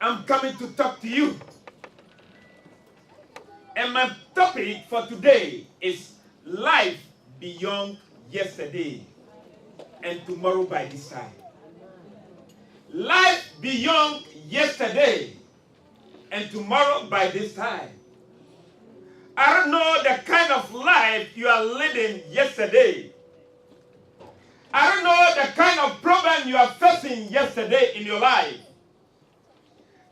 I'm coming to talk to you. And my topic for today is life beyond yesterday and tomorrow by this time. Life beyond yesterday and tomorrow by this time. I don't know the kind of life you are living yesterday. I don't know the kind of problem you are facing yesterday in your life.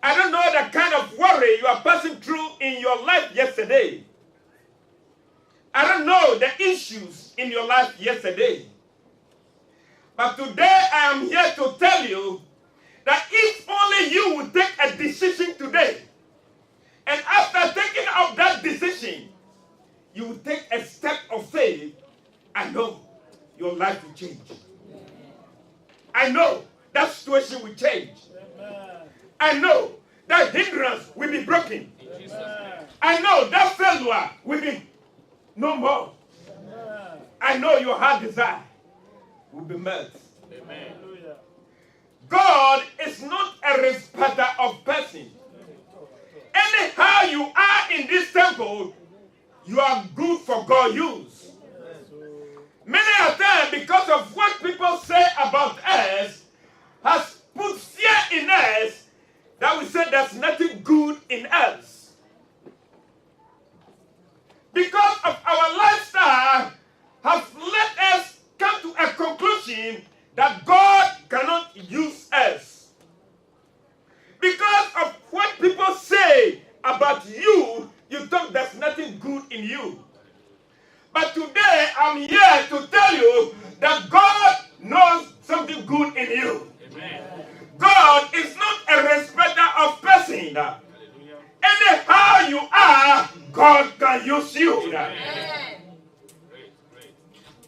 I don't know the kind of worry you are passing through in your life yesterday. I don't know the issues in your life yesterday. But today I am here to tell you that if only you would take a decision today, and after taking up that decision, you will take a step of faith, I know your life will change. I know that situation will change. I know that hindrance will be broken. I know that failure will be no more. I know your heart desire will be met. Amen. God is not a respecter of persons. Anyhow you are in this temple, you are good for God use. Many a time, because of what people say about us, has put fear in us that we say there's nothing good in us. Because of our lifestyle has led us come to a conclusion that God cannot use us. Because of what people say about you, you think there's nothing good in you. But today I'm here to tell you that God knows something good in you. Amen. God is not a respecter of person. Anyhow you are, God can use you. Amen.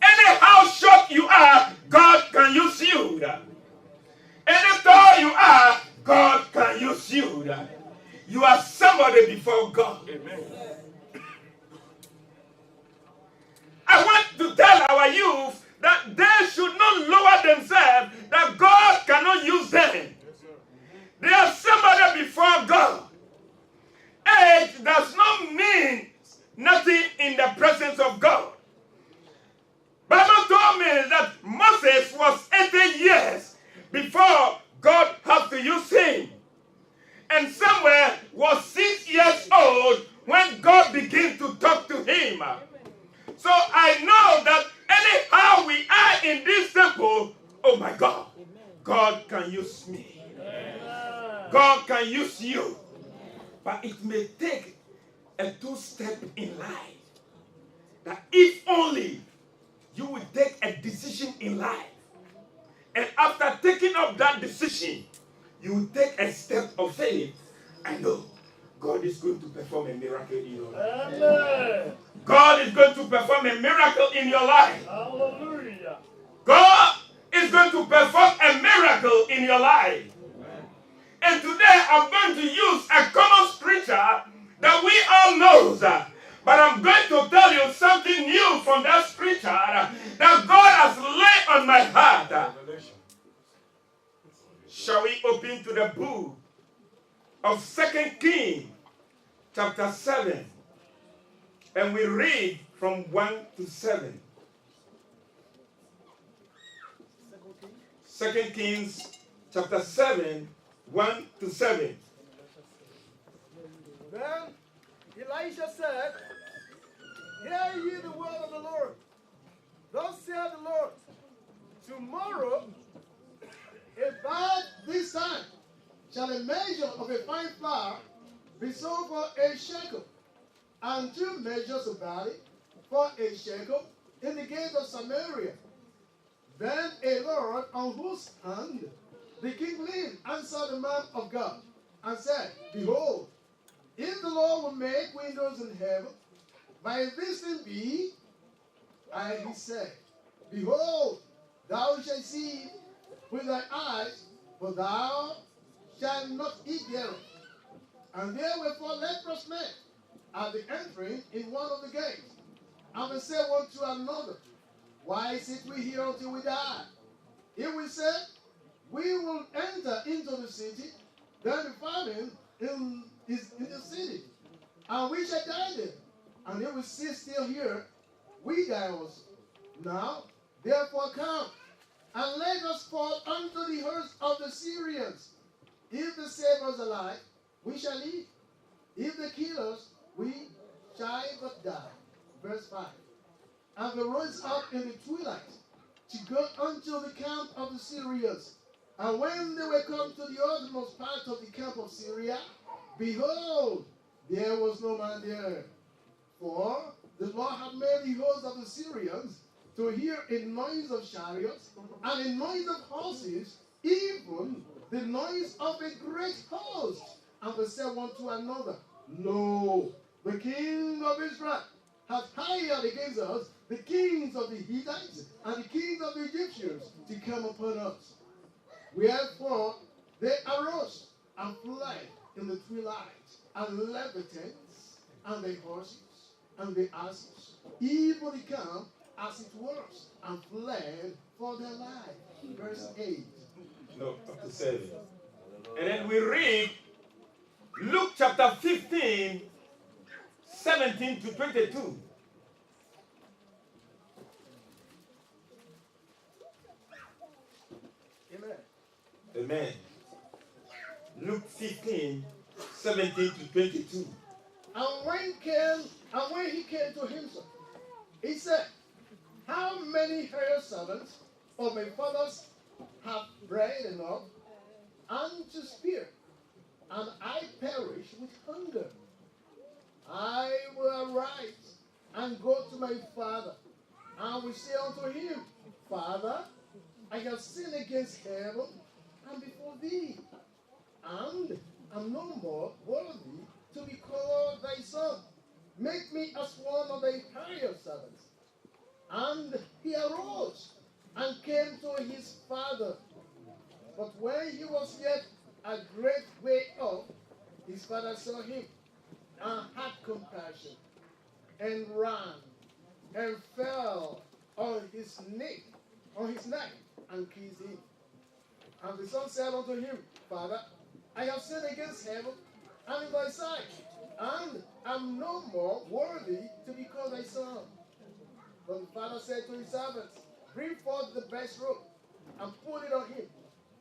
Anyhow short you are, God can use you. Any tall you are, God can use you. You are somebody before God. Amen. I want to tell our youth that they should not lower themselves, that God cannot use them. They are somebody before God. Age does not mean nothing in the presence of God. Bible told me that Moses was 80 years before God had to use him. And Samuel was 6 years old when God began to talk to him. So I know that anyhow we are in this temple, oh my God, God can use me. God can use you. But it may take a two-step in life. That if only you will take a decision in life, and after taking up that decision, you will take a step of faith, I know God is going to perform a miracle in your life. Amen. God is going to perform a miracle in your life. Hallelujah. God is going to perform a miracle in your life. Amen. And today I'm going to use a common scripture that we all know. But I'm going to tell you something new from that scripture that God has laid on my heart. Shall we open to the book of 2 Kings chapter 7, and we read from 1 to 7. 2 Kings chapter 7, 1 to 7. Then Elisha said, Hear ye the word of the Lord. Thus saith the Lord, tomorrow, about this time, shall a measure of a fine flour be sold for a shekel, and 2 measures of barley for a shekel in the gate of Samaria. Then a Lord on whose hand the king leaned answered the man of God, and said, Behold, if the Lord will make windows in heaven, by this thing be, and he said, Behold, thou shalt see with thy eyes, but thou shalt not eat thereof. And there were 4 leprous men at the entering in one of the gates. And they said one to another, Why sit we here until we die? If we said, We will enter into the city, Then the famine is in the city, and we shall die there. And they will sit still here, we die also. Now, therefore come, and let us fall unto the host of the Syrians. If they save us alive, we shall live. If they kill us, we shall but die. Verse 5. And they rose up in the twilight to go unto the camp of the Syrians. And when they were come to the uttermost part of the camp of Syria, behold, there was no man there. For the Lord had made the host of the Syrians to hear a noise of chariots and a noise of horses, even the noise of a great host. And they said one to another, Lo, the king of Israel hath hired against us the kings of the Hittites and the kings of the Egyptians to come upon us. Wherefore they arose and fled in the twilight, and left the tents and the horses and the asses, even the camp as it was, and fled for their life. Verse 8. No, up to 7. And then we read Luke chapter 15, 17 to 22. Amen. Amen. Luke 15, 17 to 22. And when he came to himself, he said, How many hired servants of my father's have bread enough and to spare, and I perish with hunger? I will arise and go to my father, and will say unto him, Father, I have sinned against heaven and before thee, and am no more worthy to be called thy son. Make me as one of thy hired servants. And he arose and came to his father. But when he was yet a great way off, his father saw him and had compassion, and ran and fell on his neck, and kissed him. And the son said unto him, Father, I have sinned against heaven and in thy sight, and am no more worthy to be called thy son. But the father said to his servants, Bring forth the best robe, and put it on him,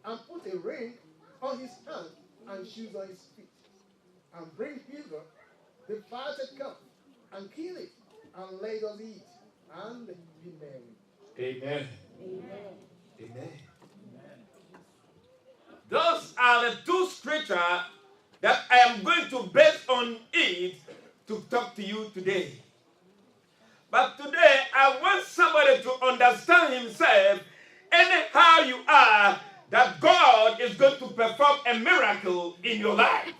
and put a ring on his hand, and shoes on his feet. And bring hither the fatted calf, and kill it, and let us eat, and be merry. Amen. Amen. Amen. Those are the two scriptures that I am going to base on it to talk to you today. But today, I want somebody to understand himself, anyhow you are, that God is going to perform a miracle in your life.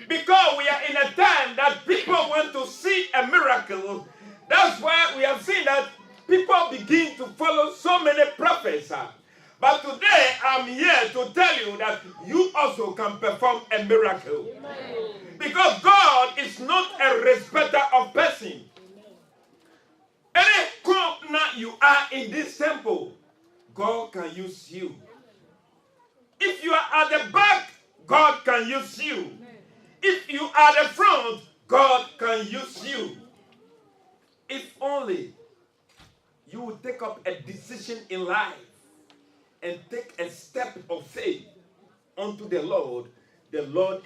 Because we are in a time that people want to see a miracle. That's why we have seen that people begin to follow so many prophets. But today, I'm here to tell you that you also can perform a miracle. Because God is not a respecter of person. Any corner you are in this temple, God can use you. If you are at the back, God can use you. If you are at the front, God can use you. If only you will take up a decision in life and take a step of faith unto the Lord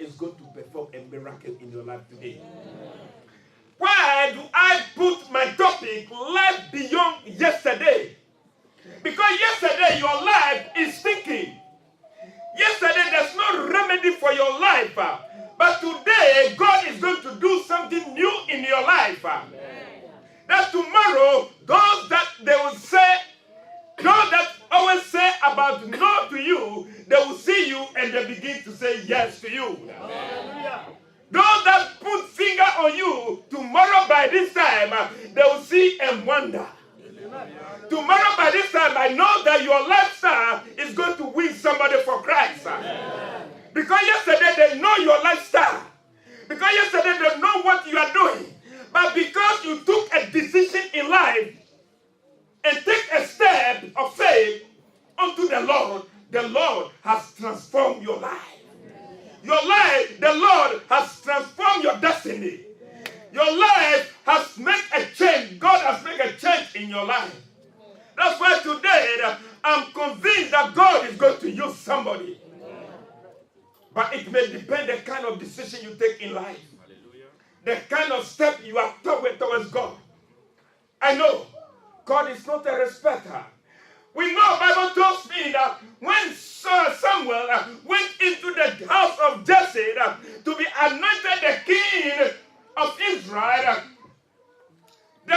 is going to perform a miracle in your life today. Why do I put my topic, life beyond yesterday? Because yesterday your life is stinking. Yesterday there's no remedy for your life. But today God is going to do something new in your life. That tomorrow, those that they will say, those that always say about no to you, they will see you and they begin to say yes to you. Those that put finger on you, tomorrow by this time, they will see and wonder. Tomorrow by this time, I know that your lifestyle is going to win somebody for Christ. Because yesterday they know your lifestyle. Because yesterday they know what you are doing. But because you took a decision in life and take a step of faith unto the Lord has transformed your life. your life, the Lord has transformed your destiny. Your life has made a change. God has made a change in your life. That's why today I'm convinced that God is going to use somebody. But it may depend the kind of decision you take in life. The kind of step you are towards God. I know God is not a respecter. We know Bible tells me that when Samuel went into the house of Jesse to be anointed the king of Israel, the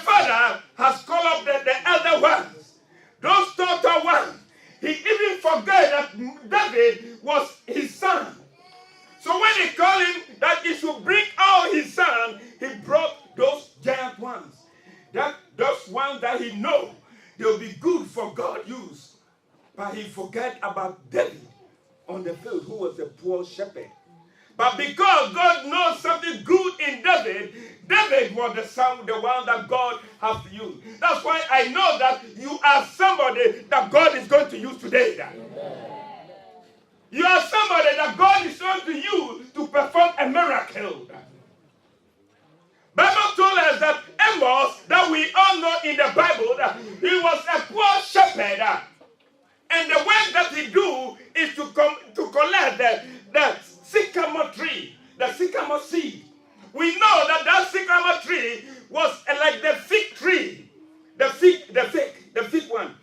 father has called up the elder ones, those total ones. He even forgot that David was his son. So when he called him that he should bring all his sons, he brought those giant ones. Those ones that he know they'll be good for God use. But he forgot about David on the field, who was a poor shepherd. But because God knows something good in David, David was the one that God has used. That's why I know that you are somebody that God is going to use today. You are somebody that God is going to use to perform a miracle. Bible told us that Amos, that we all know in the Bible, that he was a poor shepherd. And the work that he do is to collect the sycamore tree, the sycamore seed. We know that sycamore tree was like the fig tree, the fig one.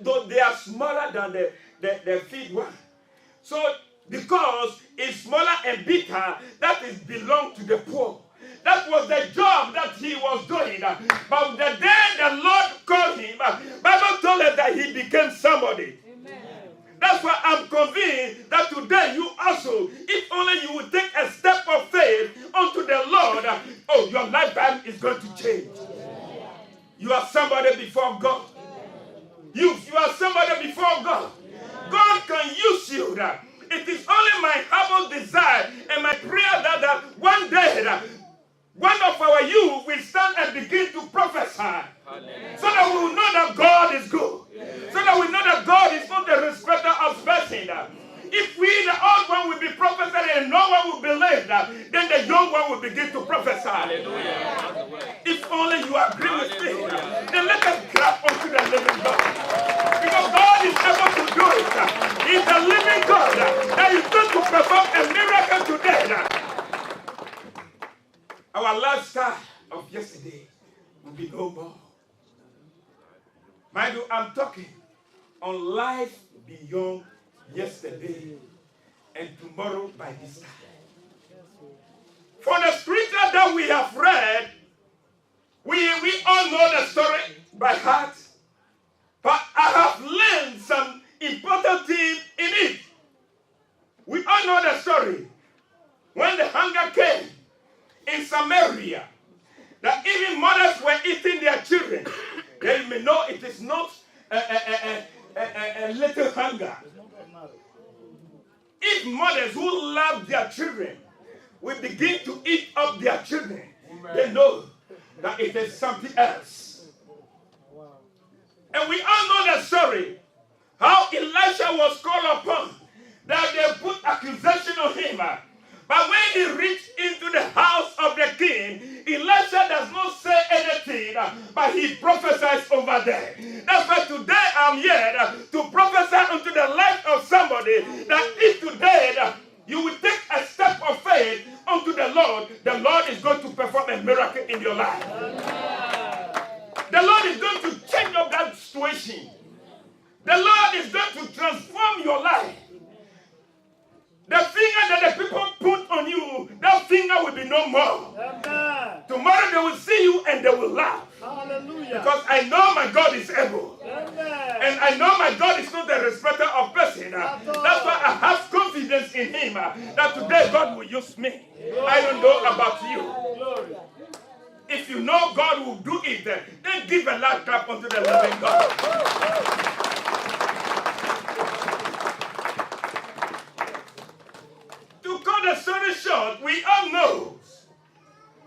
Though they are smaller than the fig one. So because it's smaller and bitter, that is belong to the poor. That was the job that he was doing. But the day the Lord called him, Bible told us that he became somebody. Amen. That's why I'm convinced that today you also, if only you will take a step of faith unto the Lord, your lifetime is going to change. You are somebody before God. You are somebody before God. God can use you. It is only my humble desire and my prayer that one day one of our youth will stand and begin to prophesy. Amen. So that we will know that God is good. Yes. So that we know that God is not the respecter of person. If we, the old one, will be prophesying and no one will believe that, then the young one will begin to prophesy. Hallelujah. If only you agree with me, then let us grab onto the living God. Because God is able to do it. He's the living God that is going to perform a miracle today. Our lifestyle of yesterday will be no more. Mind you, I'm talking on life beyond yesterday and tomorrow by this time. For the scripture that we have read, we all know the story by heart, but I have learned some important things in it. We all know the story. When the hunger came in Samaria, that even mothers were eating their children. Then you may know it is not a little hunger. If mothers who love their children will begin to eat up their children, they know that it is something else. And we all know the story, how Elisha was called upon, that they put accusation on him. But when he reached into the house of the king, Elisha does not say anything, but he prophesies over there. That's why today I'm here to prophesy unto the life of somebody that if today you will take a step of faith unto the Lord is going to perform a miracle in your life. The Lord is going to change up that situation. The Lord is going to transform your life. The finger that the people put on you, that finger will be no more. Amen. Tomorrow they will see you and they will laugh. Hallelujah. Because I know my God is able. Amen. And I know my God is not a respecter of person. That's why I have confidence in him that today God will use me. Glory. I don't know about you. Glory. If you know God will do it, then give a loud clap unto the living God. The story short, we all know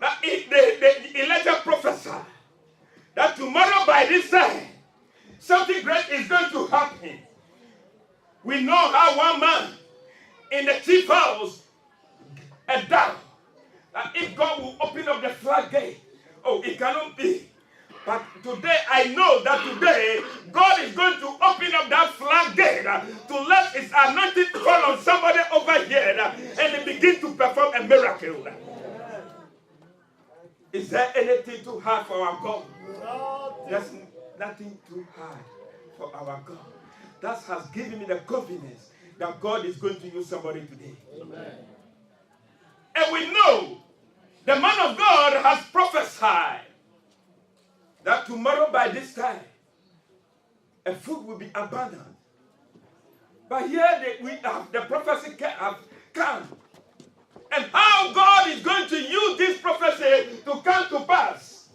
that Elijah prophesied that tomorrow by this time, something great is going to happen. We know how one man in the chief house a doubt that if God will open up the floodgate, oh, it cannot be. But today, I know that today, God is going to open up that floodgate to let His anointing fall on somebody over here and begin to perform a miracle. Is there anything too hard for our God? There's nothing too hard for our God. That has given me the confidence that God is going to use somebody today. Amen. And we know the man of God has prophesied that tomorrow by this time, a food will be abundant. But here we have the prophecy have come. And how God is going to use this prophecy to come to pass.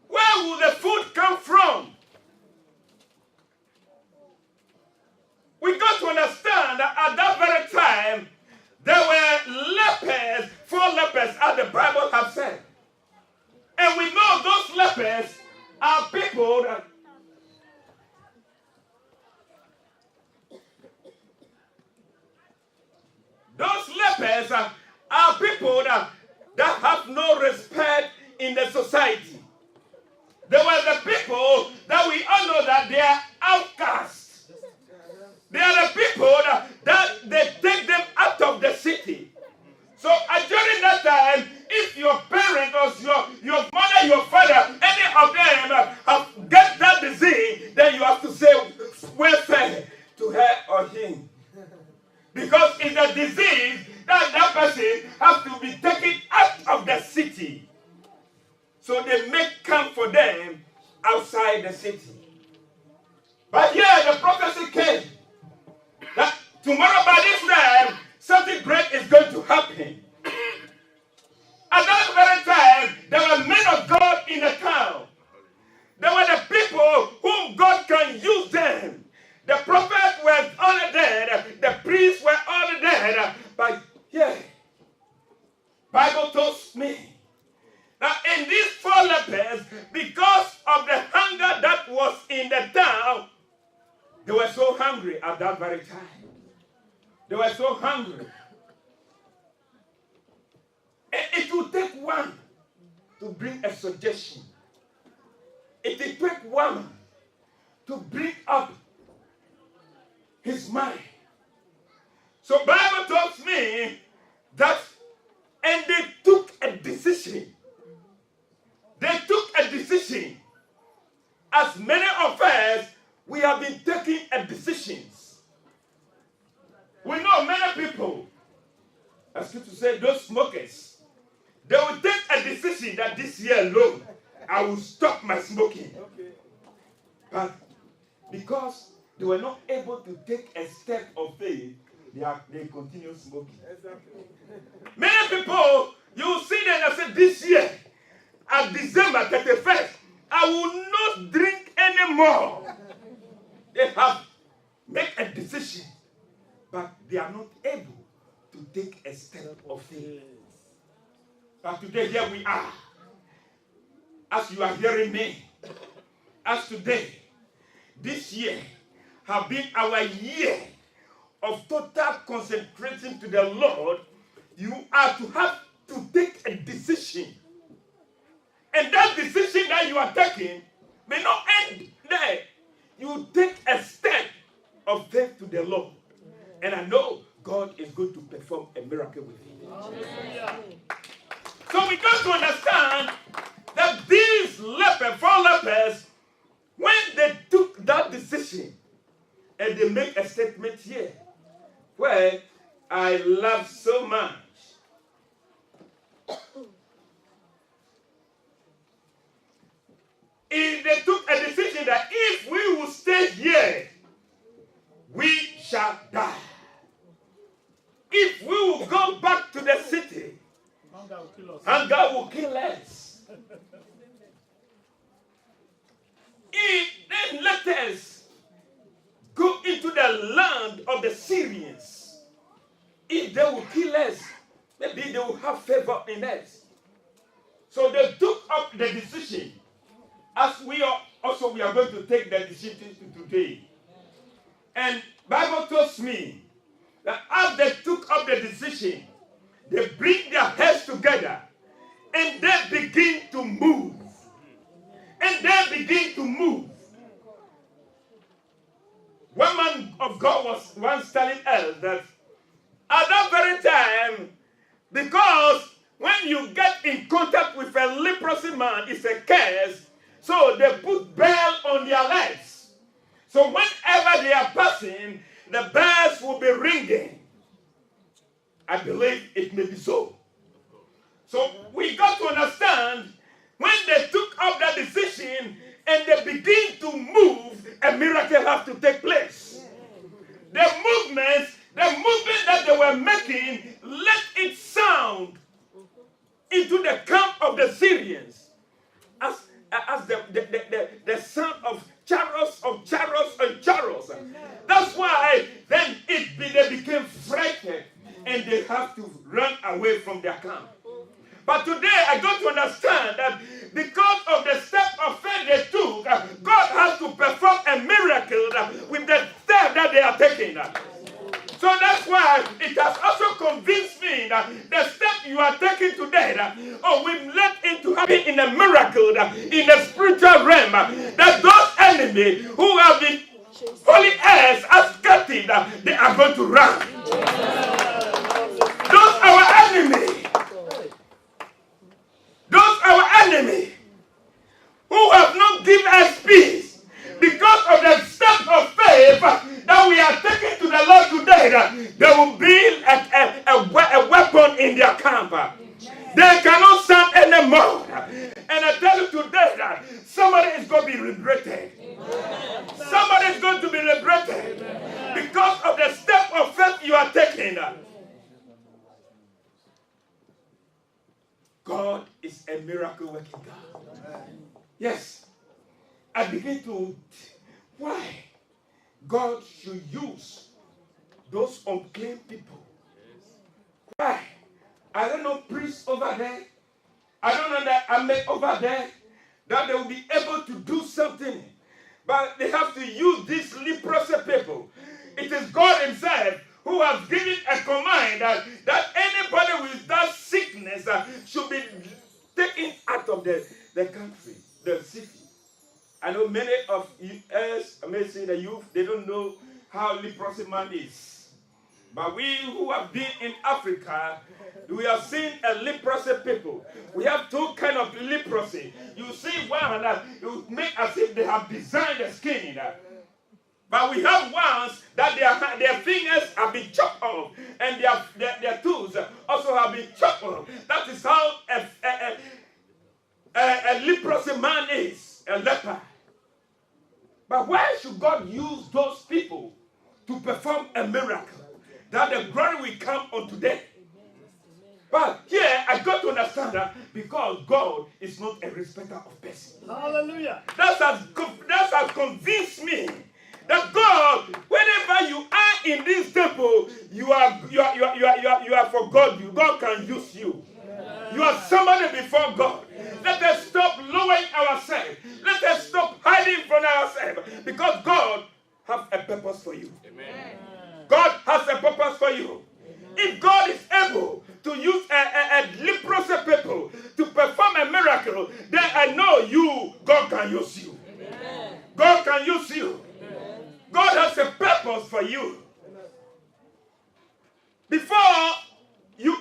Where will the food come from? We got to understand that at that very time, there were lepers, 4 lepers, as the Bible has said. And we know those lepers are people that are people that have no respect in the society. They were the people that we all know that they are outcasts. They are the people that they take them out of the city. So during that time, if your parent or your mother, your father, any of them have get that disease, then you have to say welfare to her or him. Because it's a disease that person has to be taken out of the city. So they make camp for them outside the city. But here the prophecy came that tomorrow by this time, something great is going to happen. At that very time, there were men of God in the town. There were the people whom God can use them. The prophets were already dead. The priests were already dead. But yeah, Bible tells me that in these 4 lepers, because of the hunger that was in the town, they were so hungry at that very time. They were so hungry. It will take one to bring a suggestion. It will take one to bring up his mind. So Bible tells me that, and they took a decision. They took a decision. As many of us, we have been taking a decisions. We know many people, as to say those smokers, they will take a decision that this year alone, I will stop my smoking. Okay. But because they were not able to take a step of faith, they continue smoking. Exactly. Many people, you will see them and say, this year, at December 31st, I will not drink anymore. They have made a decision, but they are not able to take a step of faith. But today, here we are. As you are hearing me, as today, this year have been our year of total concentration to the Lord, you are to have to take a decision. And that decision that you are taking may not end there. You take a step of faith to the Lord. And I know God is going to perform a miracle with you. So we got to understand that these 4 lepers, when they took that decision, and they make a statement here, where I love so much. If they took a decision that if we will stay here, we shall die. If we will go back to the city, hunger will kill us. Then let us go into the land of the Syrians. If they will kill us, maybe they will have favor in us. So they took up the decision. As we are going to take the decision today. And Bible tells me that as they took up the decision, they bring their heads together and they begin to move. And they begin to move. One man of God was once telling us that at that very time, because when you get in contact with a leprosy man, it's a curse, so they put bell on their legs. So whenever they are passing, the bells will be ringing. I believe it may be so. So we got to understand, when they took up that decision and they begin to move, a miracle has to take place. The movement that they were making, let it sound into the camp of the Syrians as the sound of chariots and chariots. That's why then they became frightened and they have to run away from their camp. But today I got to understand that because of the step of faith they took, God has to perform a miracle with the step that they are taking. So that's why it has also convinced me that the step you are taking today, will lead into having in a miracle in the spiritual realm, that those enemies who have been holy as captive, they are going to run. Those our enemies. Those our enemy who have not given us peace because of the step of faith that we are taking to the Lord today, there will be a weapon in their camp. They cannot stand anymore. And I tell you today that somebody is going to be liberated. Somebody is going to be liberated because of the step of faith you are taking. God is a miracle working God. Yes. I begin to why God should use those unclean people. Why? I don't know priests over there. I don't know that I met over there that they will be able to do something. But they have to use these leprosy people. It is God himself who has given a command that anybody with that sickness should be taken out of the country, the city. I know many of us, I may say the youth, they don't know how leprosy man is. But we who have been in Africa, we have seen a leprosy people. We have two kinds of leprosy. You see one that you make as if they have designed the skin. But we have ones that their fingers have been chopped off and their toes also have been chopped off. That is how a leprosy man is, a leper. But why should God use those people to perform a miracle? That the glory will come unto them. But here I got to understand that because God is not a respecter of persons. Hallelujah. That has convinced me that God, whenever you are in this temple, you are for God. God can use you. You are somebody before God. Let us stop lowering ourselves. Let us stop hiding from ourselves. Because God has a purpose for you. Amen. God has a purpose for you. If God is able to use a leprosy people to perform a miracle, then I know God can use you. Amen. God can use you. Amen. God has a purpose for you. Before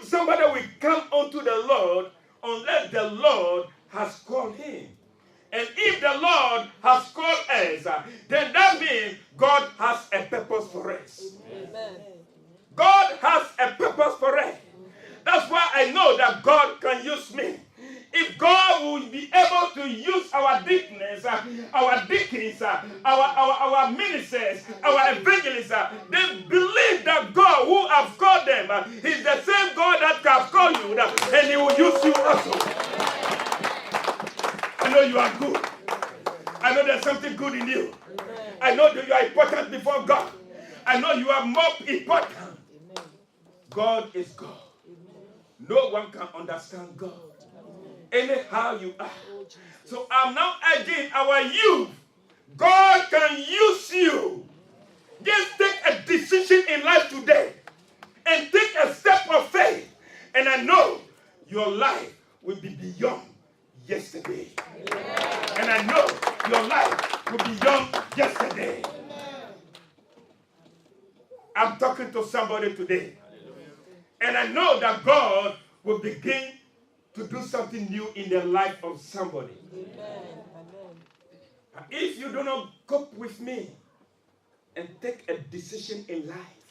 somebody will come unto the Lord unless the Lord has called him. And if the Lord has called us, then that means God has a purpose for us. Amen. God has a purpose for us. That's why I know that God can use me. If God will be able to use our deacons, our ministers, our evangelists, then believe that God who has called them is the same God that has called you, and he will use you also. I know you are good. I know there's something good in you. I know that you are important before God. I know you are more important. God is God. No one can understand God. Anyhow you are. So I'm now urging our youth. God can use you. Just take a decision in life today I'm talking to somebody today. And I know that God will begin to do something new in the life of somebody. If you do not cope with me and take a decision in life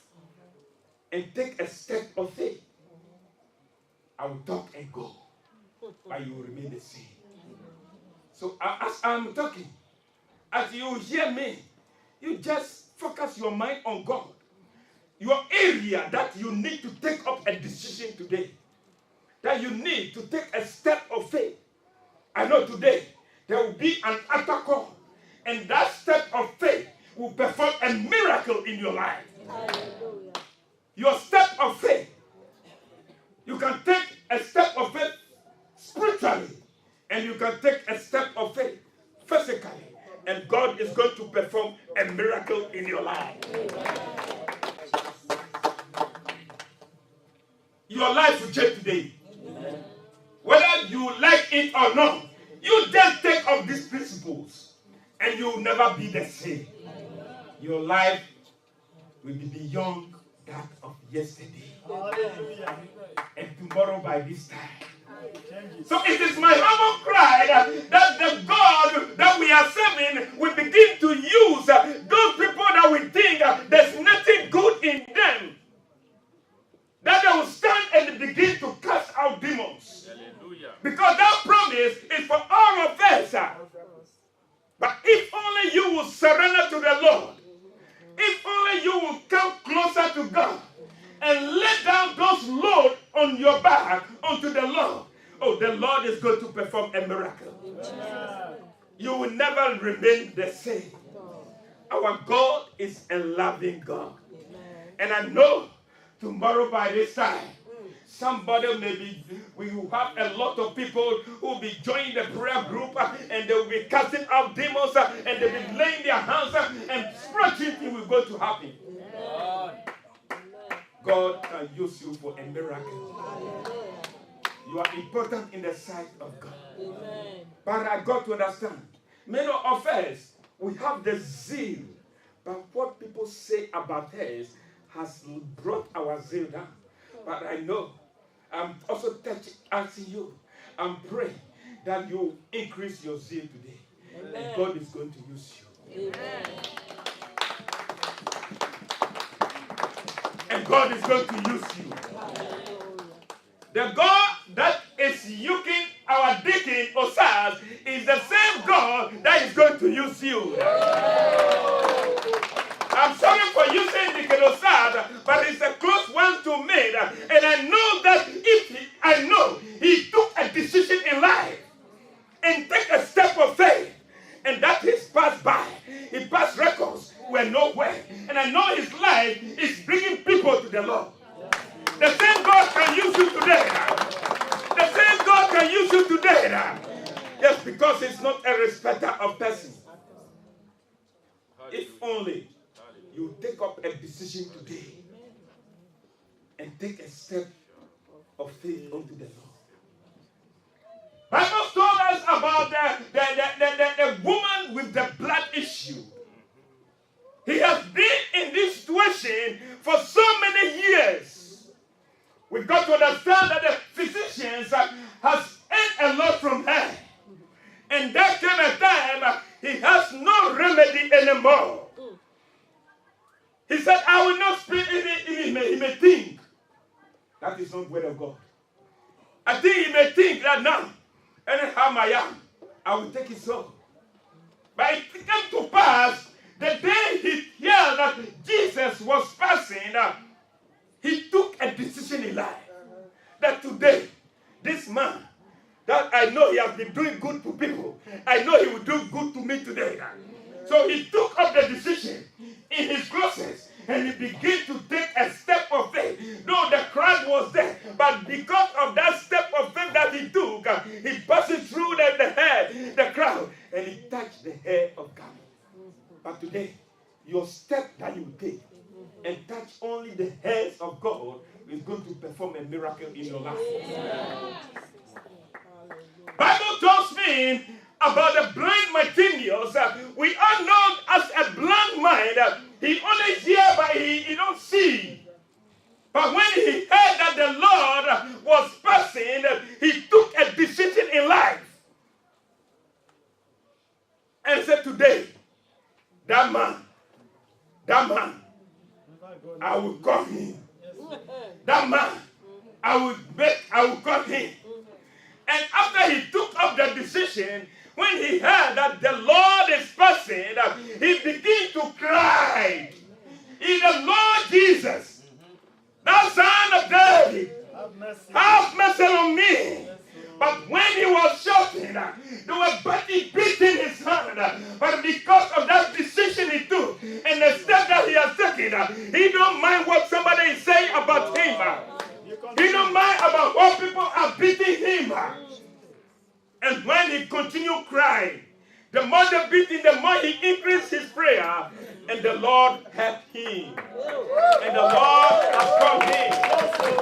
and take a step of faith, I will talk and go, but you will remain the same. So as I'm talking, as you hear me, you just focus your mind on God. Your area that you need to take up a decision today, that you need to take a step of faith. I know today there will be an altar call, and that step of faith will perform a miracle in your life. Hallelujah. Your step of faith, you can take a step of faith spiritually, and you can take a step of faith physically, and God is going to perform a miracle in your life. Your life will change today. Amen. Whether you like it or not, you just take up these principles and you will never be the same. Your life will be beyond that of yesterday. Hallelujah. And tomorrow by this time. So it is my humble cry that the God that we are serving will begin to use those people that we think there's nothing good in them, that they will stand and begin to cast out demons. Hallelujah. Because that promise is for all of us. But if only you will surrender to the Lord, if only you will come closer to God and lay down those loads on your back unto the Lord, oh, the Lord is going to perform a miracle. Amen. You will never remain the same. Our God is a loving God. Amen. And I know tomorrow by this time, somebody we will have a lot of people who will be joining the prayer group and they will be casting out demons and they will be laying their hands and spiritual things will go to happen. God can use you for a miracle. You are important in the sight of God. But I got to understand, many of us, we have the zeal, but what people say about us has brought our zeal down. But I know, I'm also asking you, I'm praying that you increase your zeal today. Amen. And God is going to use you. Amen. And God is going to use you. The God that is using our deacon Osas is the same God that is going to use you. I'm sorry for using Deacon Osad, but it's a close one to me. And I know that he took a decision in life and take a step of faith, and that is passed by. He passed records were nowhere. And I know his life is bringing people to the Lord. The same God can use you today. The same God can use you today. Yes, because it's not a respecter of persons. If only you take up a decision today and take a step of faith unto the Lord. Bible told us about the woman with the blood issue. He has been in this situation for so many years. We've got to understand that the physicians has earned a lot from her. And there came a time he has no remedy anymore. He said, I will not speak. He may think. That is not word of God. I think he may think that now, anyhow I am, I will take it so. But it came to pass, the day he heard that Jesus was passing, he took a decision in life. That today, this man, that I know he has been doing good to people, I know he will do good to me today. So he took up the decision in his closet and he began to take a step of faith. Though the crowd was there, but because of that step of faith that he took, he passed through the crowd, and he touched the hair of God. But today, your step that you take and touch only the hairs of God is going to perform a miracle in your life. Yeah. Bible tells me about the blind Bartimaeus. We are known as a blind man. He only hears, but he don't see But when he heard that the Lord was passing, he took a decision in life and said, today, that man, I will call him. That man, I will call him. And after he took up the decision, when he heard that the Lord is passing, he began to cry. In the Lord Jesus, thou son of David, have mercy on me. But when he was shouting, they were beating his hand. But because of that decision he took and the step that he has taken, he don't mind what somebody is saying about him. He don't mind about what people are beating him. And when he continued crying, the more they beat him, the more he increased his prayer. And the Lord helped him. And the Lord has called him.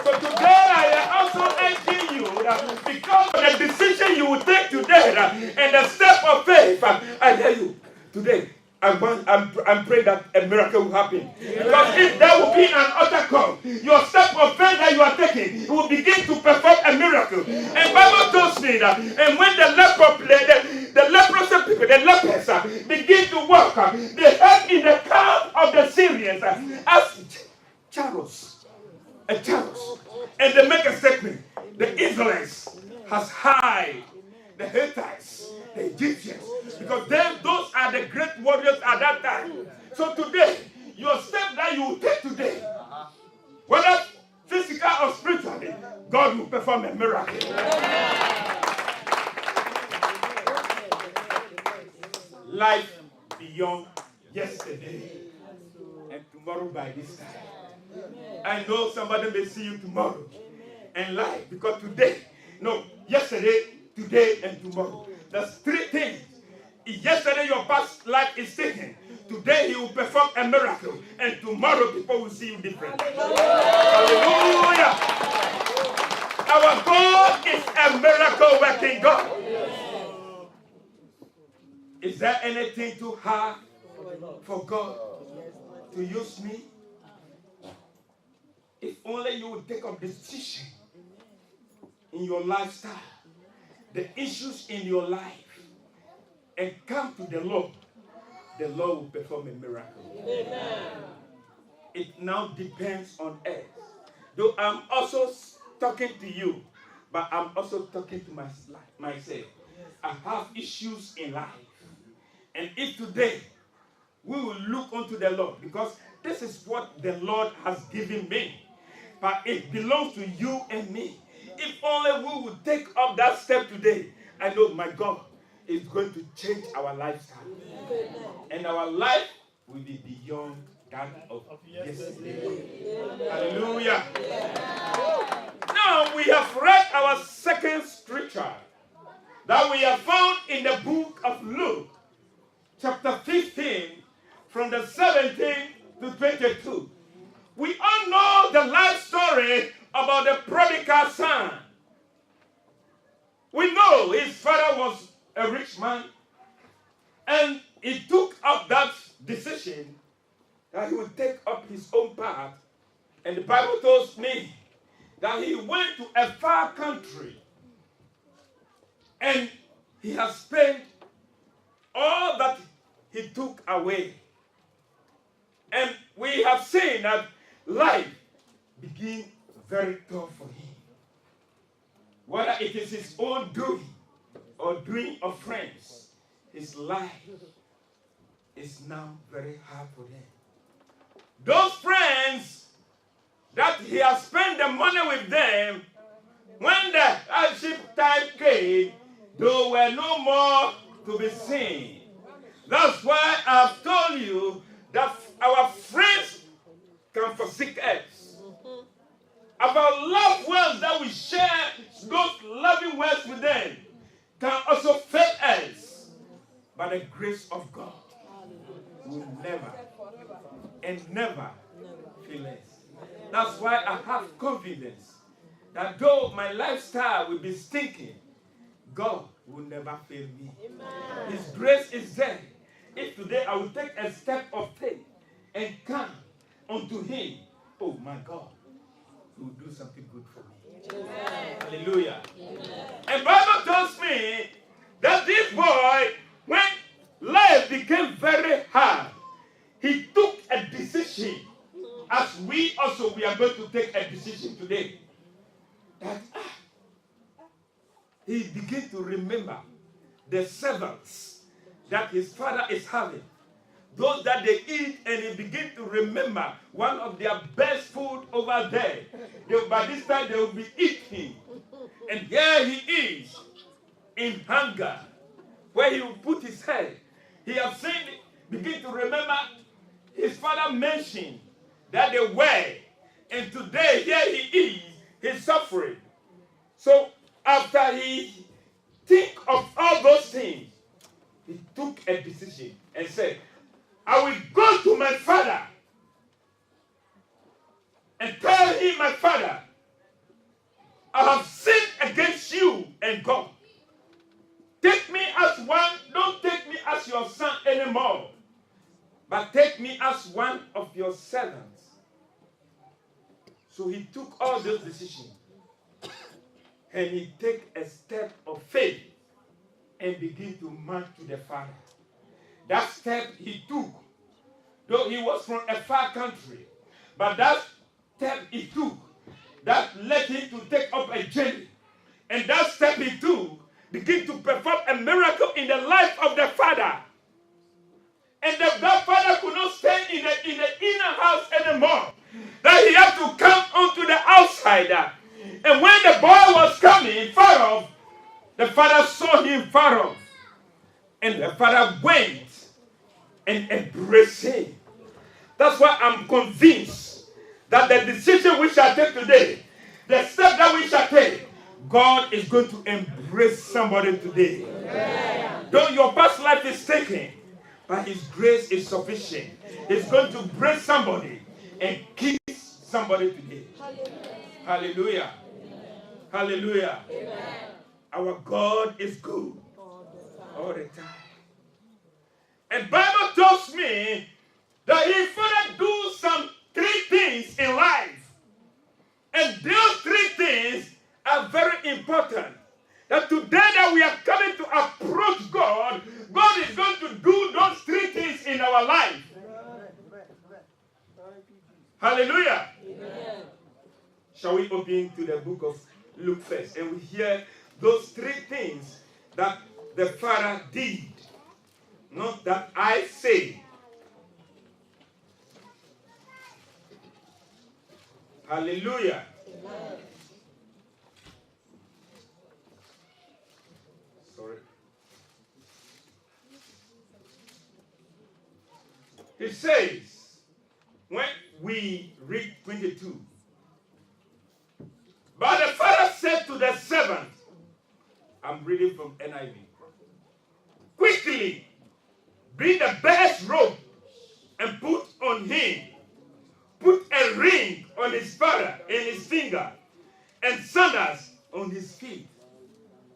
So today I am also urging you that because of the decision you will take today and the step of faith, I tell you, today I'm praying that a miracle will happen. Because if there will be an altar call, your step of faith that you are taking, you will begin to perform a miracle. And Bible tells me that, and when the leprosy people, the lepers begin to walk, they heard in the camp of the Syrians as chariots, and they make a statement: the Israelites has hide the Hittites, the Egyptians, because those are the great warriors at that time. So today, your step that you will take today, whether physical or spiritually, God will perform a miracle. Life beyond yesterday and tomorrow by this time. I know somebody may see you tomorrow and life, because yesterday, today, and tomorrow. There's three things. Yesterday your past life is taken. Today he will perform a miracle. And tomorrow people will see you different. Hallelujah. Our God is a miracle working God. Is there anything too hard for God to use me? If only you would take a decision in your lifestyle, the issues in your life, and come to the Lord will perform a miracle. Amen. It now depends on us. Though I'm also talking to you, but I'm also talking to myself. I have issues in life. And if today we will look unto the Lord, because this is what the Lord has given me, but it belongs to you and me. If only we would take up that step today, I know my God is going to change our lifestyle. And our life will be beyond that of yesterday. Hallelujah. Now we have read our second scripture that we have found in the book of Luke, chapter 15, from the 17th to 22. We all know the life story about the prodigal son. We know his father was a rich man, and he took up that decision that he would take up his own path. And the Bible tells me that he went to a far country and he has spent all that he took away. And we have seen that life began very tough for him. Whether it is his own doing or doing of friends, his life is now very hard for them. Those friends that he has spent the money with them, when the hardship time came, they were no more to be seen. That's why I've told you that our friends can forsake us. Our loved ones that we share those loving words with them can also fail us. But the grace of God will never and never fail us. That's why I have confidence that though my lifestyle will be stinking, God will never fail me. Amen. His grace is there. If today I will take a step of faith and come unto him, oh my God, He will do something good for me. Amen. Hallelujah. Amen. And Bible tells me that this boy, when life became very hard, he took a decision, as we are going to take a decision today, that he began to remember the servants that his father is having. Those that they eat, and he begin to remember one of their best food over there. By this time they will be eating. And here he is in hunger, where he will put his head. He has seen it, begin to remember his father mentioned that they were. And today here he is, he's suffering. So after he think of all those things, he took a decision and said, I will go to my father and tell him, my father, I have sinned against you and God. Take me as one, don't take me as your son anymore, but take me as one of your servants. So he took all those decisions and he took a step of faith and began to march to the father. That step he took, though he was from a far country, but that step he took, that led him to take up a journey. And that step he took began to perform a miracle in the life of the father. And that father could not stay in the inner house anymore. That he had to come onto the outsider. And when the boy was coming far off, the father saw him far off. And the father went and embraced him. That's why I'm convinced that the decision we shall take today, the step that we shall take, God is going to embrace somebody today. Amen. Though your past life is taken, but his grace is sufficient. He's going to embrace somebody and kiss somebody today. Hallelujah. Hallelujah. Hallelujah. Amen. Our God is good all the time. And Bible tells me that he further do some 3 things in life. And those 3 things are very important. That today that we are coming to approach God, God is going to do those 3 things in our life. Hallelujah. Amen. Shall we open to the book of Luke first, and we hear those 3 things that the Father did, not that I say. Hallelujah. Amen. Sorry. It says, when we read 22, but the father said to the servant, I'm reading from NIV, quickly bring the best robe and put on him. Put a ring on his father and his finger, and sandals on his feet.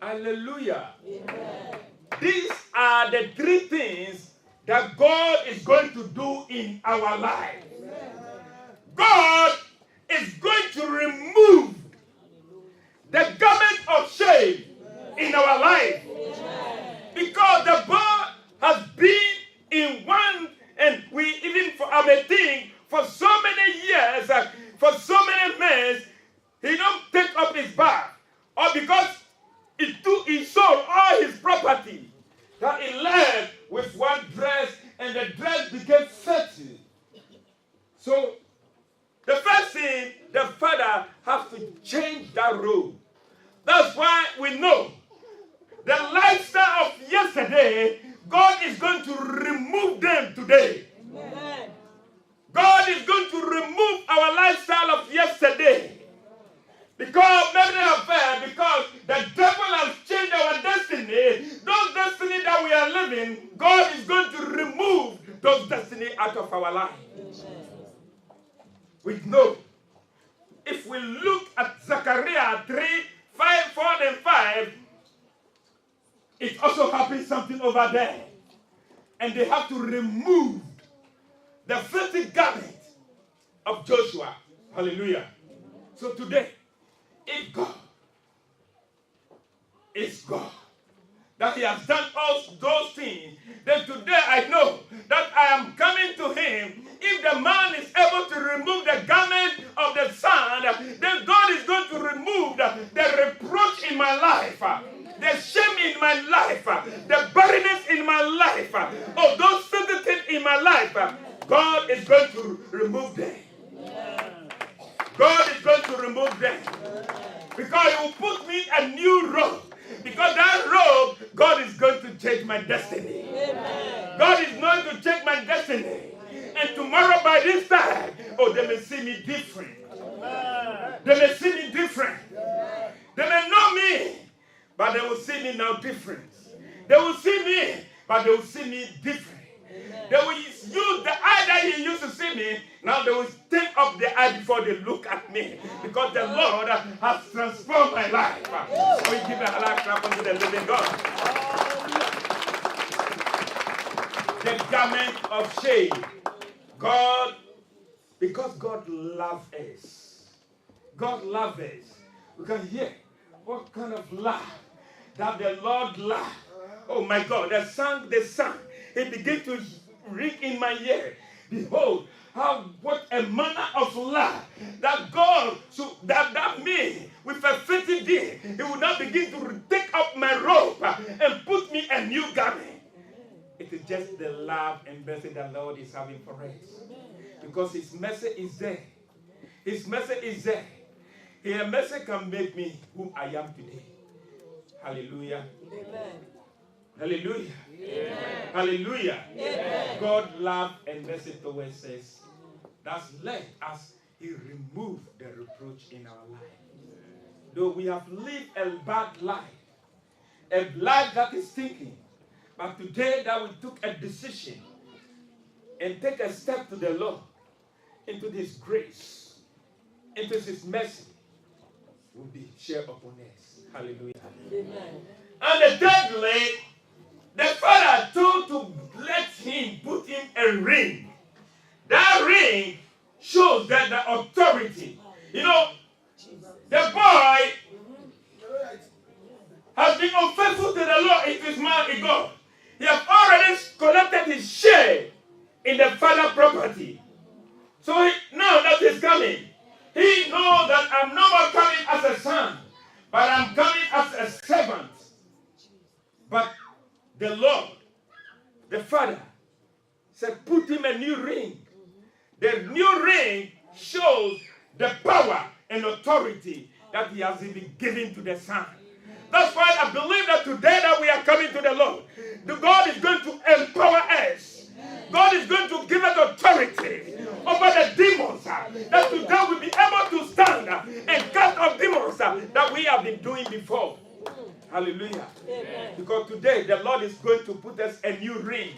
Hallelujah. Amen. These are the 3 things that God is going to do in our life. Amen. God is going to remove the garment of shame in our life. Amen. Because the boy has been in one, and we even for a thing for so many years, for so many months, he don't take up his bath, or because he sold all his property, that he left with one dress, and the dress became dirty. So the first thing, the father has to change that robe. That's why we know the lifestyle of yesterday, God is going to remove them today. Amen. God is going to remove our lifestyle of yesterday. Because because the devil has changed our destiny. Those destiny that we are living, God is going to remove those destiny out of our life. Amen. We know. If we look at Zechariah 3, 5, 4, and 5, it also happens something over there. And they have to remove the filthy garment of Joshua. Hallelujah. So today, if God is God, that he has done all those things, then today I know that I am coming to him. If the man is able to remove the garment of the son, then God is going to remove the reproach in my life, the shame in my life, the barrenness in my life, of those certain things in my life. God is going to remove them. God is going to remove them. Because he will put me a new robe. Because that robe, God is going to change my destiny. Amen. God is going to change my destiny. And tomorrow by this time, oh, they may see me different. They may see me different. They may know me, but they will see me now different. They will see me, but they will see me different. They will use the eye that he used to see me. Now they will take up the eye before they look at me. Because the Lord has transformed my life. So we give a hand clap unto the living God. The garment of shame. God, because God loves us. God loves us. We can hear what kind of love that the Lord loves. Oh my God, the song, it began to ring in my ear. Behold, what a manner of love that God, so that me, with a fitting day, he will now begin to take up my robe and put me a new garment. It is just the love and mercy that the Lord is having for us. Because his mercy is there. His mercy is there. His mercy can make me who I am today. Hallelujah. Amen. Hallelujah. Amen. Hallelujah. Amen. God love and mercy towards us. That's let us he remove the reproach in our life. Though we have lived a bad life, a life that is thinking, but today that we took a decision and take a step to the Lord, into this grace, into his mercy, will be shared upon us. Hallelujah. Amen. And the thirdly, the father told to let him put him a ring. That ring shows that the authority. You know, the boy has been unfaithful to the Lord in his man in God. He has already collected his share in the father's property. So now that he's coming, he knows that I'm no more coming as a son, but I'm coming as a servant. But the Lord, the father, said, put him a new ring. The new ring shows the power and authority that he has been given to the son. That's why I believe that today that we are coming to the Lord, the God is going to empower us. God is going to give us authority over the demons that today we'll be able to stand and cast off demons that we have been doing before. Hallelujah. Amen. Because today the Lord is going to put us a new ring.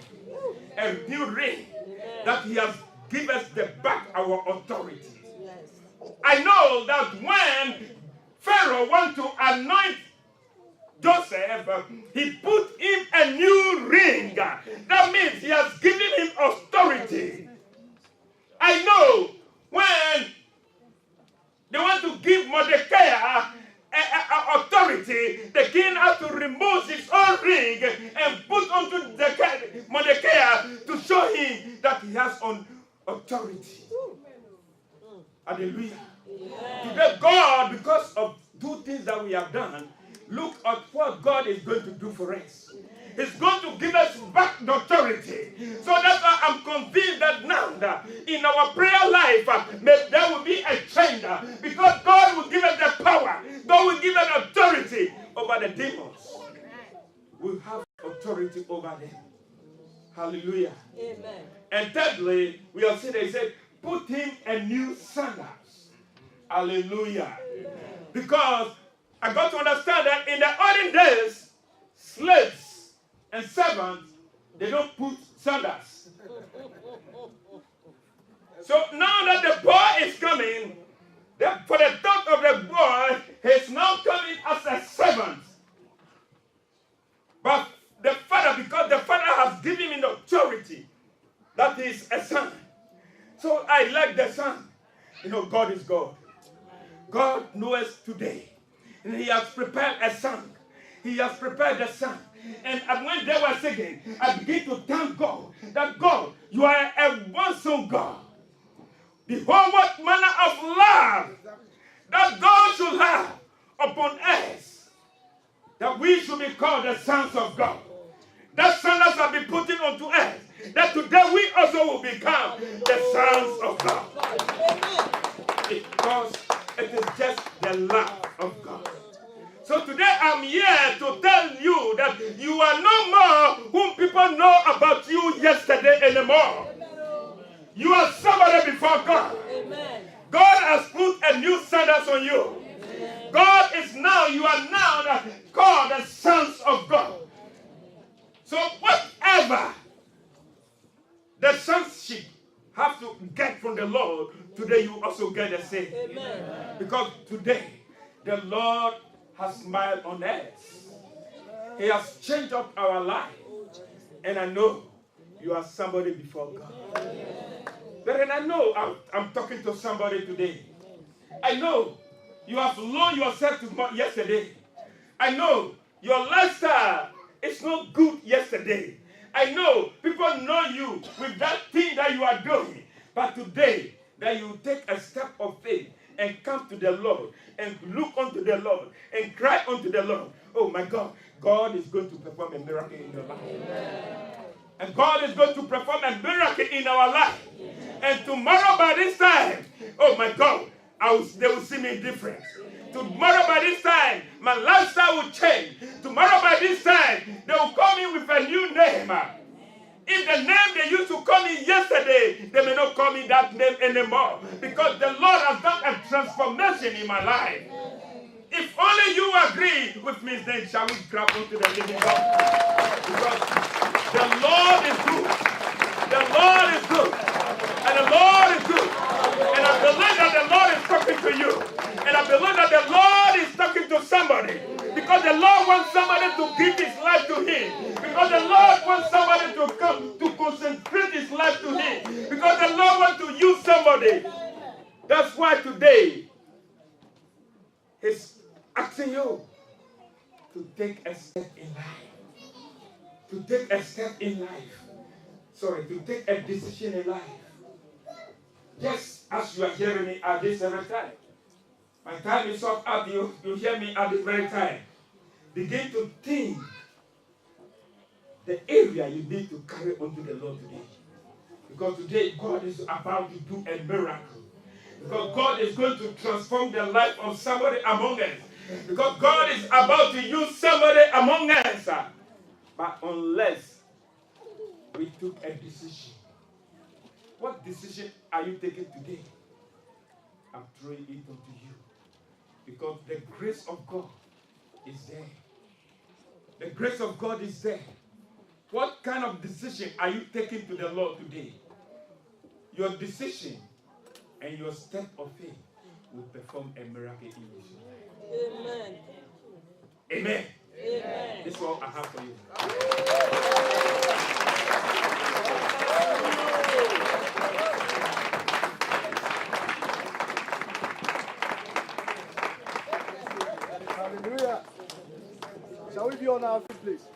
A new ring that he has given us back our authority. I know that when Pharaoh wanted to anoint Joseph, he put him a new ring. That means he has given him authority. I know when they want to give Mordecai authority, the king has to remove his own ring and put onto Mordecai to show him that he has authority. Hallelujah. Today, God, because of two things that we have done, look at what God is going to do for us. He's going to give us back the authority. So that's why I'm convinced that now in our prayer life, there will be a change. Because God will give us the power. God will give us authority over the demons. We'll have authority over them. Hallelujah. Amen. And thirdly, we have seen they said, put him a new sandals. Hallelujah. Amen. Because I got to understand that in the olden days, slaves and servants, they don't put sandals. So now that the boy is coming, for the thought of the boy, he's now coming as a servant. But the father, because the father has given him the authority, that is a son. So I like the son. You know, God is God. God knows today. And he has prepared a song. He has prepared the song. And when they were singing, I begin to thank God that God, you are a wonderful God. Behold, what manner of love that God should have upon us, that we should be called the sons of God. That standards have been put onto us, that today we also will become the sons of God. Because it is just the love of God. So today I'm here to tell you that you are no more whom people know about you yesterday anymore. You are somebody before God. God has put a new standard on you. God is now, you are now called the sons of God. So whatever the sonship have to get from the Lord, today you also get the same. Amen. Because today the Lord has smiled on us. He has changed up our life. And I know you are somebody before God. But I know I'm talking to somebody today. I know you have lowered yourself to yesterday. I know your lifestyle is not good yesterday. I know people know you with that thing that you are doing. But today, that you take a step of faith and come to the Lord and look unto the Lord and cry unto the Lord. Oh my God, God is going to perform a miracle in your life. Amen. And God is going to perform a miracle in our life. And tomorrow by this time, oh my God, they will see me different. Tomorrow by this time, my lifestyle will change. Tomorrow by this time, they will call me with a new name. If the name they used to call me yesterday, they may not call me that name anymore. Because the Lord has done a transformation in my life. If only you agree with me, then shall we grab onto the living God? Because the Lord is good. The Lord is good. And the Lord is good. And I believe that the Lord is talking to you. And I believe that the Lord is talking to somebody. Because the Lord wants somebody to give his life to him. Because the Lord wants somebody to come to concentrate his life to him. Because the Lord wants to use somebody. That's why today he's asking you to take a step in life. To take a step in life. Sorry, to take a decision in life. Just as you are hearing me at this very time. My time is up. You hear me at this very time. Begin to think the area you need to carry on to the Lord today. Because today God is about to do a miracle. Because God is going to transform the life of somebody among us. Because God is about to use somebody among us. But unless we took a decision. What decision are you taking today? I'm throwing it onto you. Because the grace of God is there. The grace of God is there. What kind of decision are you taking to the Lord today? Your decision and your step of faith will perform a miracle in your life. Amen. Amen. Amen. This is what I have for you. Hallelujah. Shall we be on our feet, please?